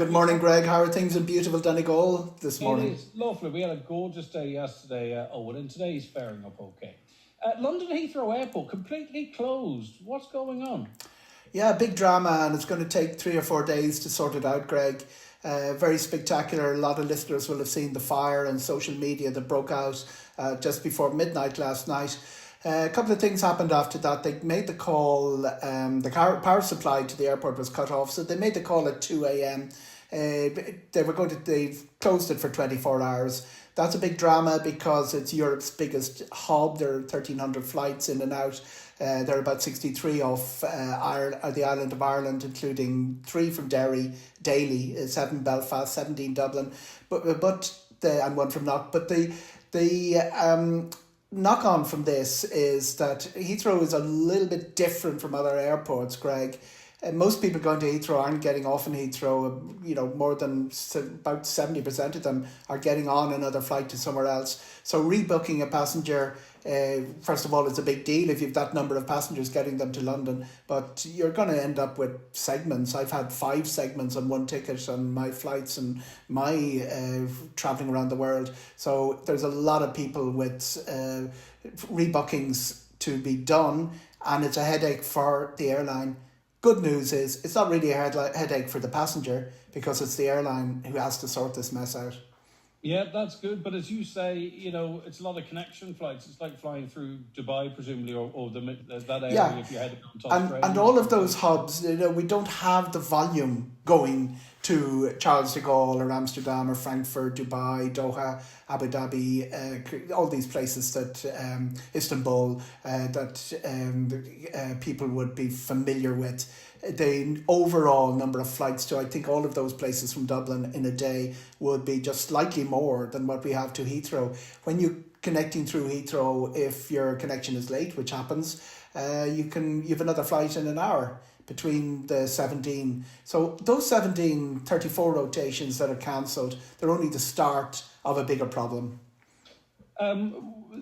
Good morning, Greg. How are things in beautiful Donegal this It morning? is lovely. We had a gorgeous day yesterday, Owen, and today's faring up okay. London Heathrow Airport completely closed. What's going on? Yeah, big drama, and it's going to take 3 or 4 days to sort it out, Greg. Very spectacular. A lot of listeners will have seen the fire on social media that broke out just before midnight last night. A couple of things happened after that. They made the call, power supply to the airport was cut off, so they made the call at 2 a.m. They've closed it for 24 hours. That's a big drama because it's Europe's biggest hub. There are 1,300 flights in and out. There are about 63 off the island of Ireland, including 3 from Derry daily, 7 Belfast, 17 Dublin, and 1 from Knock. But the knock on from this is that Heathrow is a little bit different from other airports, Greg. Most people going to Heathrow aren't getting off in Heathrow. More than about 70% of them are getting on another flight to somewhere else. So rebooking a passenger, first of all, it's a big deal if you've that number of passengers getting them to London. But you're going to end up with segments. I've had 5 segments on one ticket on my flights and my travelling around the world. So there's a lot of people with rebookings to be done, and it's a headache for the airline. Good news is it's not really a headache for the passenger because it's the airline who has to sort this mess out. Yeah, that's good. But as you say, it's a lot of connection flights. It's like flying through Dubai, presumably, or that area if you're heading on to Australia. And all of those hubs, we don't have the volume going to Charles de Gaulle or Amsterdam or Frankfurt, Dubai, Doha, Abu Dhabi, all these places that Istanbul, that people would be familiar with. The overall number of flights to, I think, all of those places from Dublin in a day would be just slightly more than what we have to Heathrow. When you're connecting through Heathrow, if your connection is late, which happens, you have another flight in an hour between the 17. So those 34 rotations that are cancelled, they're only the start of a bigger problem.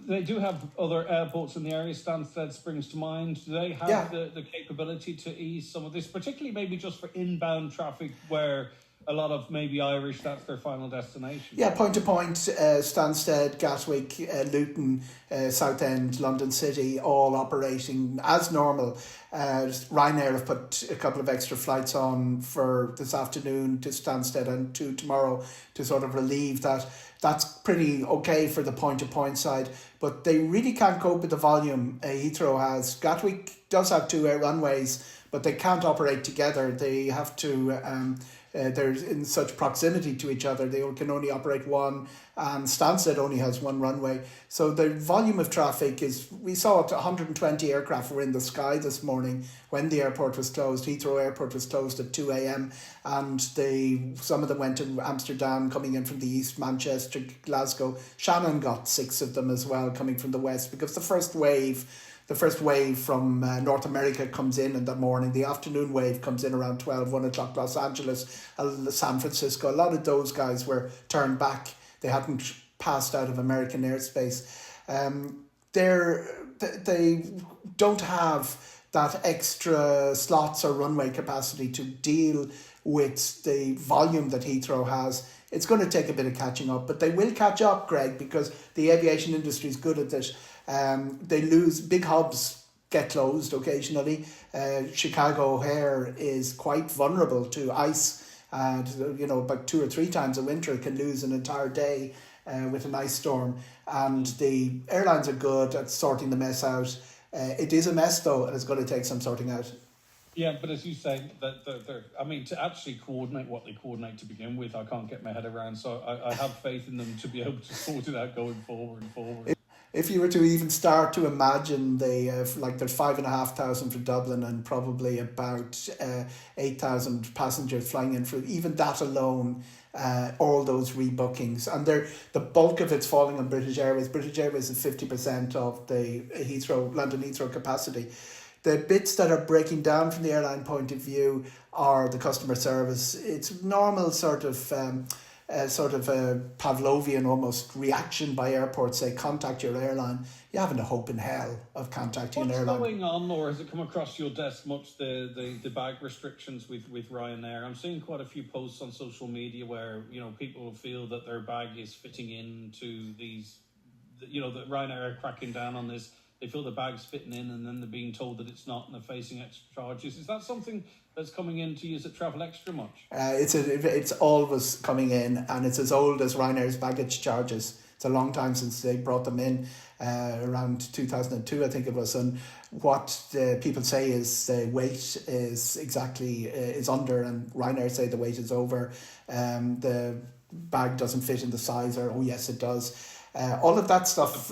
They do have other airports in the area. Stansted springs to mind. Do they have the capability to ease some of this, particularly maybe just for inbound traffic where a lot of maybe Irish, that's their final destination? Yeah, point to point, Stansted, Gatwick, Luton, Southend, London City, all operating as normal. Ryanair have put a couple of extra flights on for this afternoon to Stansted and to tomorrow to sort of relieve that. That's pretty okay for the point-to-point side, but they really can't cope with the volume Heathrow has. Gatwick does have 2 runways, but they can't operate together. They have to... they're in such proximity to each other, they can only operate one, and Stansted only has 1 runway. So the volume of traffic is, we saw it, 120 aircraft were in the sky this morning when the airport was closed. Heathrow Airport was closed at 2 a.m. and some of them went to Amsterdam, coming in from the east, Manchester, Glasgow. Shannon got 6 of them as well, coming from the west, because the first wave from North America comes in the morning. The afternoon wave comes in around 1 o'clock, Los Angeles, San Francisco. A lot of those guys were turned back. They hadn't passed out of American airspace. They don't have that extra slots or runway capacity to deal with the volume that Heathrow has. It's going to take a bit of catching up, but they will catch up, Greg, because the aviation industry is good at it. They lose, big hubs get closed occasionally. Chicago O'Hare is quite vulnerable to ice. About 2 or 3 times a winter it can lose an entire day with an ice storm. And the airlines are good at sorting the mess out. It is a mess though, and it's going to take some sorting out. Yeah, but as you say, to actually coordinate what they coordinate to begin with, I can't get my head around. So I have faith in them to be able to sort it out going forward. If you were to even start to imagine there's 5,500 for Dublin and probably about 8,000 passengers flying in for even that alone, all those rebookings, and the bulk of it's falling on British Airways. British Airways is 50% of the London Heathrow capacity. The bits that are breaking down from the airline point of view are the customer service. It's normal sort of sort of a Pavlovian almost reaction by airports, say contact your airline. You haven't a hope in hell of contacting an airline. What's going on, or has it come across your desk much, the bag restrictions with Ryanair? I'm seeing quite a few posts on social media where, you know, people feel that their bag is fitting into these, you know, that Ryanair are cracking down on this. They feel the bag's fitting in and then they're being told that it's not and they're facing extra charges. Is that something that's coming in to use at Travel Extra much? It's always coming in, and it's as old as Ryanair's baggage charges. It's a long time since they brought them in, around 2002, I think it was. And what people say is the weight is exactly is under, and Ryanair say the weight is over. The bag doesn't fit in the size, or oh yes, it does. All of that stuff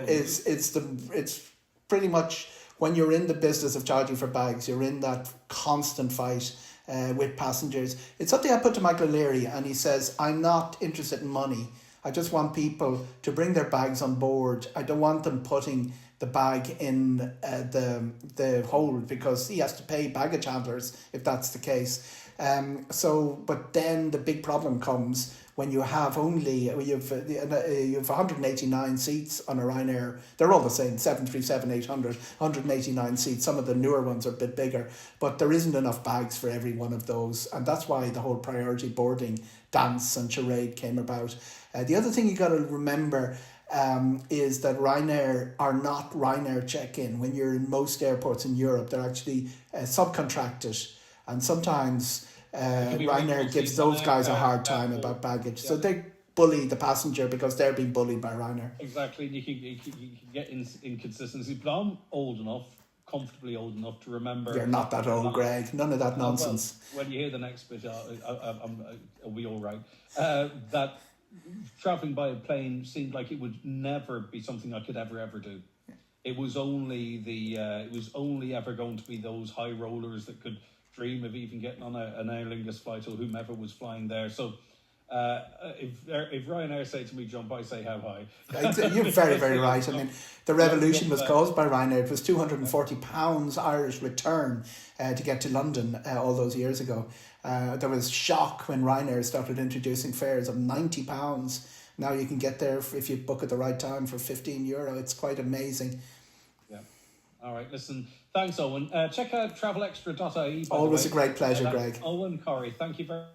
it's pretty much, when you're in the business of charging for bags, you're in that constant fight with passengers. It's something I put to Michael Leary, and he says, I'm not interested in money. I just want people to bring their bags on board. I don't want them putting the bag in the hold, because he has to pay baggage handlers if that's the case. But then the big problem comes when you have only, you have 189 seats on a Ryanair. They're all the same, 737, 800, 189 seats. Some of the newer ones are a bit bigger, but there isn't enough bags for every one of those. And that's why the whole priority boarding dance and charade came about. The other thing you got to remember is that Ryanair are not Ryanair check-in. When you're in most airports in Europe, they're actually subcontracted. And sometimes Ryanair gives those guys a hard time about baggage. Yeah. So they bully the passenger because they're being bullied by Ryanair. Exactly. You can get inconsistencies. But I'm old enough, comfortably old enough to remember... You're not that old, Greg. None of that nonsense. Well, when you hear the next bit, are we all right? That travelling by a plane seemed like it would never be something I could ever do. It was only ever going to be those high rollers that could dream of even getting on an Aer Lingus flight, or whomever was flying there. So if Ryanair say to me, jump, I say how high. You're very, very right. I mean, the revolution was caused by Ryanair. It was £240 Irish return to get to London all those years ago. There was shock when Ryanair started introducing fares of £90. Now you can get there if you book at the right time for €15. It's quite amazing. Yeah. All right, listen, thanks, Eoghan. Check out travelextra.ie. Always a great pleasure, Greg. Eoghan Corry, thank you very much.